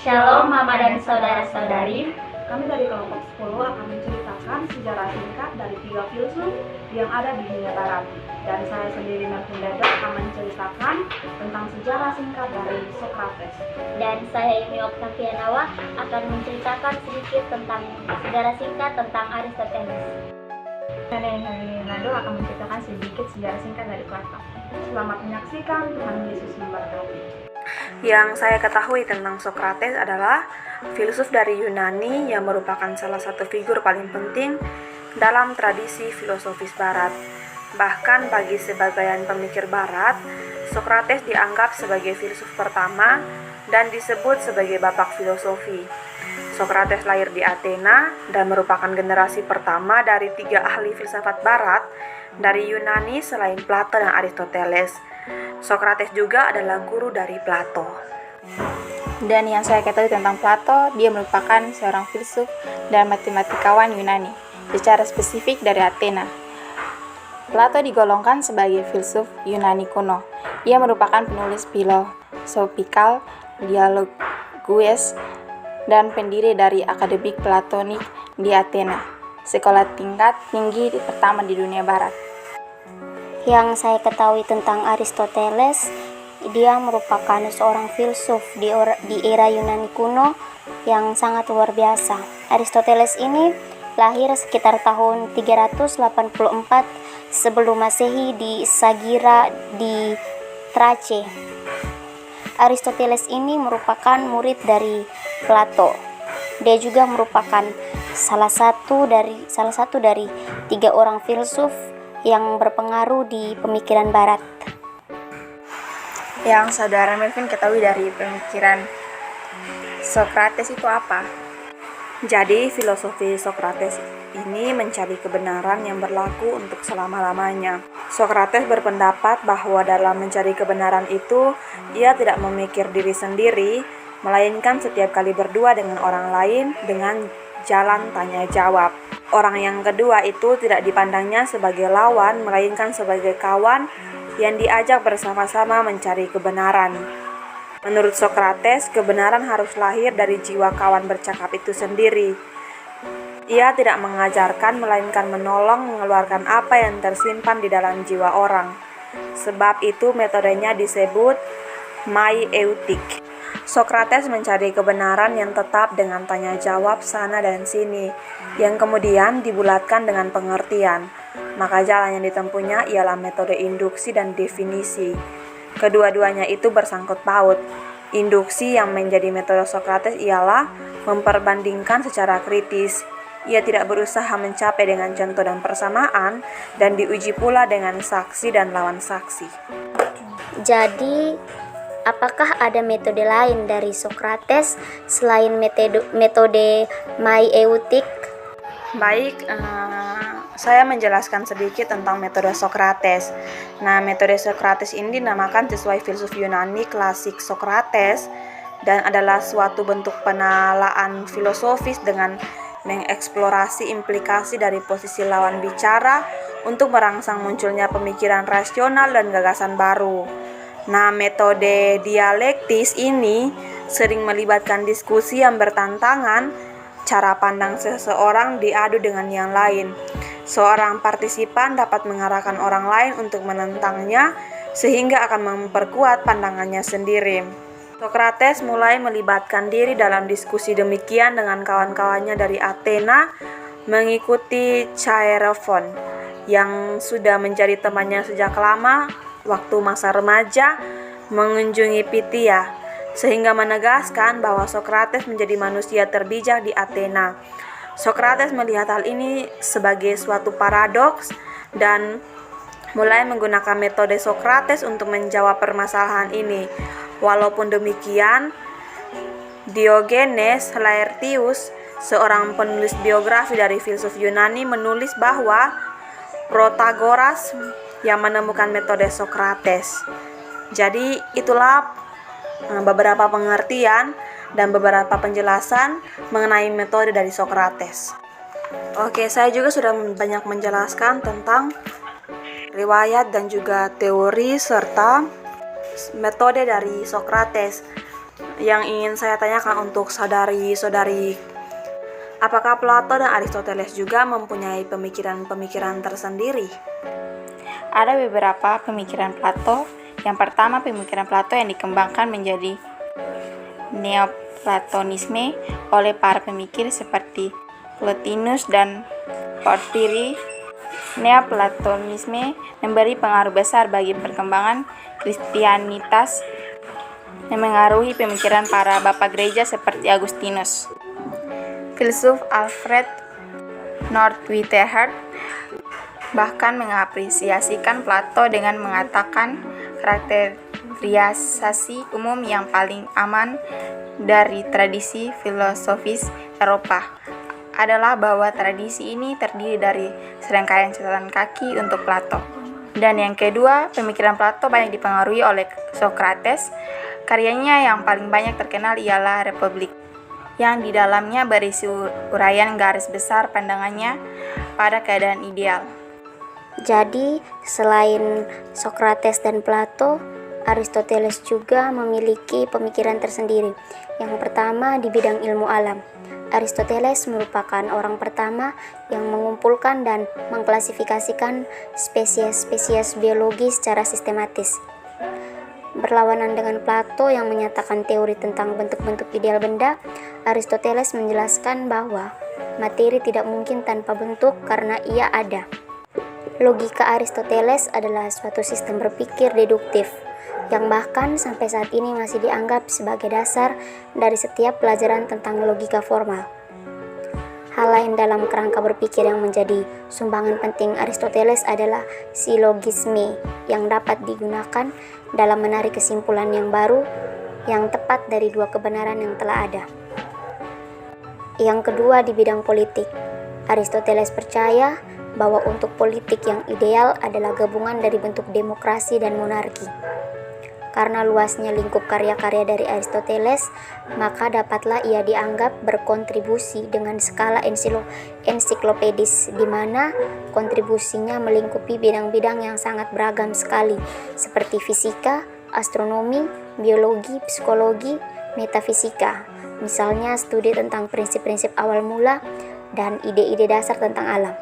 Shalom Mama dan saudara-saudari. Kami dari kelompok 10 akan menceritakan sejarah singkat dari 3 filsuf yang ada di dunia barat. Dan saya sendiri Melvin Dada akan menceritakan tentang sejarah singkat dari Socrates. Dan saya Yumi Oktavianawa akan menceritakan sedikit tentang sejarah singkat tentang Aristoteles. Dan Henry Nado akan menceritakan sedikit sejarah singkat dari Plato. Selamat menyaksikan, Tuhan Yesus memberkati. Yang saya ketahui tentang Socrates adalah filsuf dari Yunani yang merupakan salah satu figur paling penting dalam tradisi filosofis barat. Bahkan bagi sebagian pemikir barat, Socrates dianggap sebagai filsuf pertama dan disebut sebagai bapak filosofi. Socrates lahir di Athena dan merupakan generasi pertama dari 3 ahli filsafat barat dari Yunani selain Plato dan Aristoteles. Socrates juga adalah guru dari Plato. Dan yang saya ketahui tentang Plato, dia merupakan seorang filsuf dan matematikawan Yunani, secara spesifik dari Athena. Plato digolongkan sebagai filsuf Yunani kuno. Ia merupakan penulis philosophical dialogues dan pendiri dari Akademik Platonik di Athena, sekolah tingkat tinggi pertama di dunia barat. Yang saya ketahui tentang Aristoteles, dia merupakan seorang filsuf di era Yunani kuno yang sangat luar biasa. Aristoteles ini lahir sekitar tahun 384 sebelum Masehi di Sagira di Trace. Aristoteles ini merupakan murid dari Plato. Dia juga merupakan salah satu dari 3 orang filsuf yang berpengaruh di pemikiran barat. Yang saudara Melvin ketahui dari pemikiran Socrates itu apa? Jadi, filosofi Socrates ini mencari kebenaran yang berlaku untuk selama-lamanya. Socrates berpendapat bahwa dalam mencari kebenaran itu, ia tidak memikir diri sendiri, melainkan setiap kali berdua dengan orang lain dengan jalan tanya jawab. Orang yang kedua itu tidak dipandangnya sebagai lawan, melainkan sebagai kawan yang diajak bersama-sama mencari kebenaran. Menurut Socrates, kebenaran harus lahir dari jiwa kawan bercakap itu sendiri. Ia tidak mengajarkan, melainkan menolong mengeluarkan apa yang tersimpan di dalam jiwa orang. Sebab itu metodenya disebut maieutik. Socrates mencari kebenaran yang tetap dengan tanya jawab sana dan sini, yang kemudian dibulatkan dengan pengertian. Maka jalan yang ditempuhnya ialah metode induksi dan definisi. Kedua-duanya itu bersangkut paut. Induksi yang menjadi metode Socrates ialah memperbandingkan secara kritis. Ia tidak berusaha mencapai dengan contoh dan persamaan, dan diuji pula dengan saksi dan lawan saksi. Jadi, apakah ada metode lain dari Socrates selain metode maieutik? Baik, saya menjelaskan sedikit tentang metode Socrates. Nah, metode Socrates ini dinamakan sesuai filsuf Yunani klasik Socrates dan adalah suatu bentuk penalaan filosofis dengan mengeksplorasi implikasi dari posisi lawan bicara untuk merangsang munculnya pemikiran rasional dan gagasan baru. Nah, metode dialektis ini sering melibatkan diskusi yang bertantangan. Cara pandang seseorang diadu dengan yang lain. Seorang partisipan dapat mengarahkan orang lain untuk menentangnya sehingga akan memperkuat pandangannya sendiri. Socrates mulai melibatkan diri dalam diskusi demikian dengan kawan-kawannya dari Athena, mengikuti Chaerephon yang sudah menjadi temannya sejak lama waktu masa remaja mengunjungi Phthia, sehingga menegaskan bahwa Socrates menjadi manusia terbijak di Athena. Socrates melihat hal ini sebagai suatu paradoks dan mulai menggunakan metode Socrates untuk menjawab permasalahan ini. Walaupun demikian, Diogenes Laertius, seorang penulis biografi dari filsuf Yunani, menulis bahwa Protagoras yang menemukan metode Socrates. Jadi itulah beberapa pengertian dan beberapa penjelasan mengenai metode dari Socrates. Oke, saya juga sudah banyak menjelaskan tentang riwayat dan juga teori serta metode dari Sokrates. Yang ingin saya tanyakan untuk saudari-saudari, apakah Plato dan Aristoteles juga mempunyai pemikiran-pemikiran tersendiri? Ada beberapa pemikiran Plato. Yang pertama, pemikiran Plato yang dikembangkan menjadi Neoplatonisme oleh para pemikir seperti Plotinus dan Porphyry. Neoplatonisme memberi pengaruh besar bagi perkembangan Kristianitas yang mengaruhi pemikiran para bapak gereja seperti Agustinus. Filsuf Alfred North Whitehead bahkan mengapresiasikan Plato dengan mengatakan karakterisasi umum yang paling aman dari tradisi filosofis Eropa adalah bahwa tradisi ini terdiri dari serangkaian catatan kaki untuk Plato. Dan yang kedua, pemikiran Plato banyak dipengaruhi oleh Sokrates. Karyanya yang paling banyak terkenal ialah Republik, yang di dalamnya berisi uraian garis besar pandangannya pada keadaan ideal. Jadi, selain Sokrates dan Plato, Aristoteles juga memiliki pemikiran tersendiri. Yang pertama di bidang ilmu alam. Aristoteles merupakan orang pertama yang mengumpulkan dan mengklasifikasikan spesies-spesies biologi secara sistematis. Berlawanan dengan Plato yang menyatakan teori tentang bentuk-bentuk ideal benda, Aristoteles menjelaskan bahwa materi tidak mungkin tanpa bentuk karena ia ada. Logika Aristoteles adalah suatu sistem berpikir deduktif yang bahkan sampai saat ini masih dianggap sebagai dasar dari setiap pelajaran tentang logika formal. Hal lain dalam kerangka berpikir yang menjadi sumbangan penting Aristoteles adalah silogisme yang dapat digunakan dalam menarik kesimpulan yang baru yang tepat dari dua kebenaran yang telah ada. Yang kedua di bidang politik, Aristoteles percaya bahwa untuk politik yang ideal adalah gabungan dari bentuk demokrasi dan monarki. Karena luasnya lingkup karya-karya dari Aristoteles, maka dapatlah ia dianggap berkontribusi dengan skala ensiklopedis, di mana kontribusinya melingkupi bidang-bidang yang sangat beragam sekali, seperti fisika, astronomi, biologi, psikologi, metafisika, misalnya studi tentang prinsip-prinsip awal mula dan ide-ide dasar tentang alam,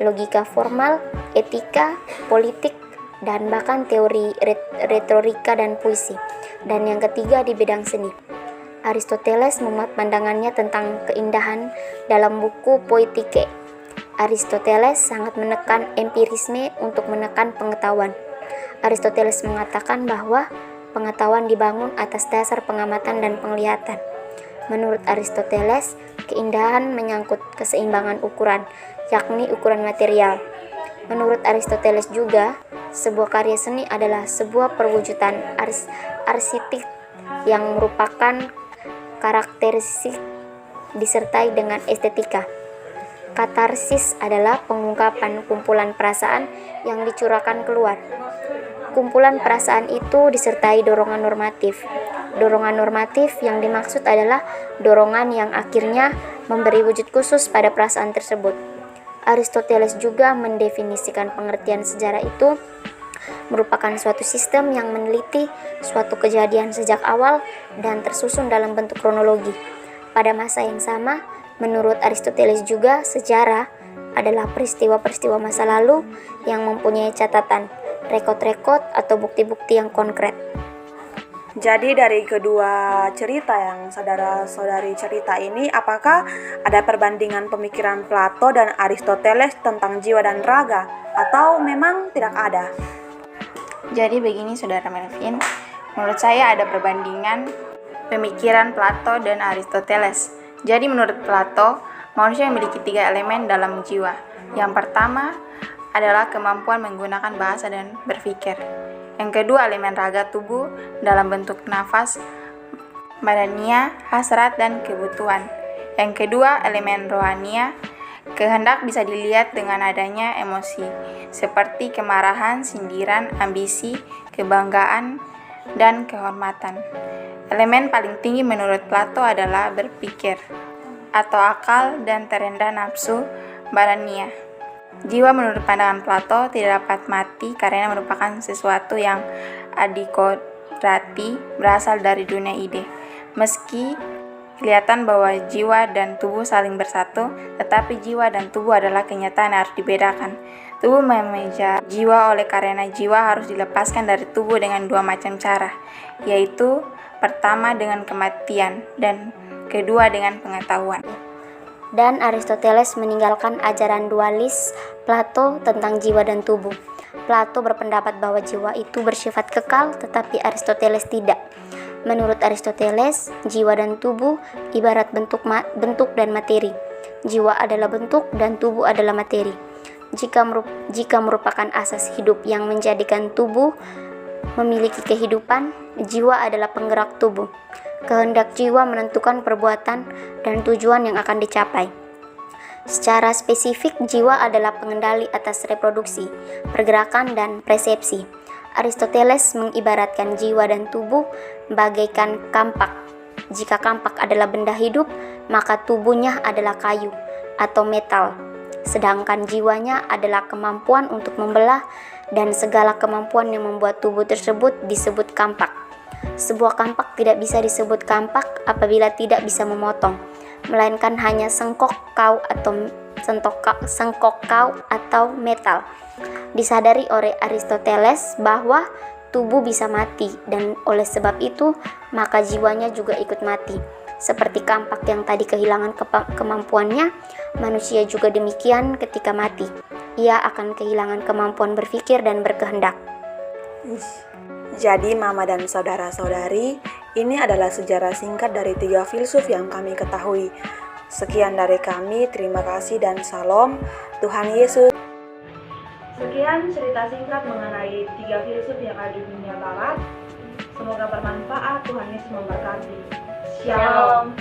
logika formal, etika, politik, dan bahkan teori retorika dan puisi. Dan yang ketiga di bidang seni, Aristoteles memuat pandangannya tentang keindahan dalam buku Poetike. Aristoteles sangat menekan empirisme untuk menekan pengetahuan. Aristoteles mengatakan bahwa pengetahuan dibangun atas dasar pengamatan dan penglihatan. Menurut Aristoteles, keindahan menyangkut keseimbangan ukuran, yakni ukuran material. Menurut Aristoteles juga, sebuah karya seni adalah sebuah perwujudan arsitek yang merupakan karakteristik disertai dengan estetika. Katarsis adalah pengungkapan kumpulan perasaan yang dicurahkan keluar. Kumpulan perasaan itu disertai dorongan normatif. Dorongan normatif yang dimaksud adalah dorongan yang akhirnya memberi wujud khusus pada perasaan tersebut. Aristoteles juga mendefinisikan pengertian sejarah itu merupakan suatu sistem yang meneliti suatu kejadian sejak awal dan tersusun dalam bentuk kronologi. Pada masa yang sama, menurut Aristoteles juga sejarah adalah peristiwa-peristiwa masa lalu yang mempunyai catatan, rekod-rekod atau bukti-bukti yang konkret. Jadi dari kedua cerita yang saudara-saudari cerita ini, apakah ada perbandingan pemikiran Plato dan Aristoteles tentang jiwa dan raga, atau memang tidak ada? Jadi begini saudara Melvin, menurut saya ada perbandingan pemikiran Plato dan Aristoteles. Jadi menurut Plato, manusia memiliki 3 elemen dalam jiwa. Yang pertama adalah kemampuan menggunakan bahasa dan berpikir. Yang kedua, elemen raga tubuh dalam bentuk nafas, badania, hasrat, dan kebutuhan. Yang kedua, elemen rohania, kehendak bisa dilihat dengan adanya emosi, seperti kemarahan, sindiran, ambisi, kebanggaan, dan kehormatan. Elemen paling tinggi menurut Plato adalah berpikir, atau akal, dan terendah nafsu, badania. Jiwa menurut pandangan Plato tidak dapat mati karena merupakan sesuatu yang adikodrati, berasal dari dunia ide. Meski kelihatan bahwa jiwa dan tubuh saling bersatu, tetapi jiwa dan tubuh adalah kenyataan yang harus dibedakan. Tubuh memeja jiwa oleh karena jiwa harus dilepaskan dari tubuh dengan dua macam cara, yaitu pertama dengan kematian dan kedua dengan pengetahuan. Dan Aristoteles meninggalkan ajaran dualis Plato tentang jiwa dan tubuh. Plato berpendapat bahwa jiwa itu bersifat kekal, tetapi Aristoteles tidak. Menurut Aristoteles, jiwa dan tubuh ibarat bentuk dan materi. Jiwa adalah bentuk dan tubuh adalah materi. Jika merupakan asas hidup yang menjadikan tubuh memiliki kehidupan, jiwa adalah penggerak tubuh. Kehendak jiwa menentukan perbuatan dan tujuan yang akan dicapai. Secara spesifik, jiwa adalah pengendali atas reproduksi, pergerakan, dan persepsi. Aristoteles mengibaratkan jiwa dan tubuh bagaikan kampak. Jika kampak adalah benda hidup, maka tubuhnya adalah kayu atau metal, sedangkan jiwanya adalah kemampuan untuk membelah, dan segala kemampuan yang membuat tubuh tersebut disebut kampak. Sebuah kampak tidak bisa disebut kampak apabila tidak bisa memotong, melainkan hanya sengkok kau atau metal. Disadari oleh Aristoteles bahwa tubuh bisa mati, dan oleh sebab itu maka jiwanya juga ikut mati. Seperti kampak yang tadi kehilangan kemampuannya, manusia juga demikian ketika mati. Ia akan kehilangan kemampuan berpikir dan berkehendak. Jadi Mama dan saudara-saudari, ini adalah sejarah singkat dari 3 filsuf yang kami ketahui. Sekian dari kami, terima kasih dan salam. Tuhan Yesus. Sekian cerita singkat mengenai 3 filsuf yang ada di dunia barat. Semoga bermanfaat. Tuhan Yesus memberkati. Shalom.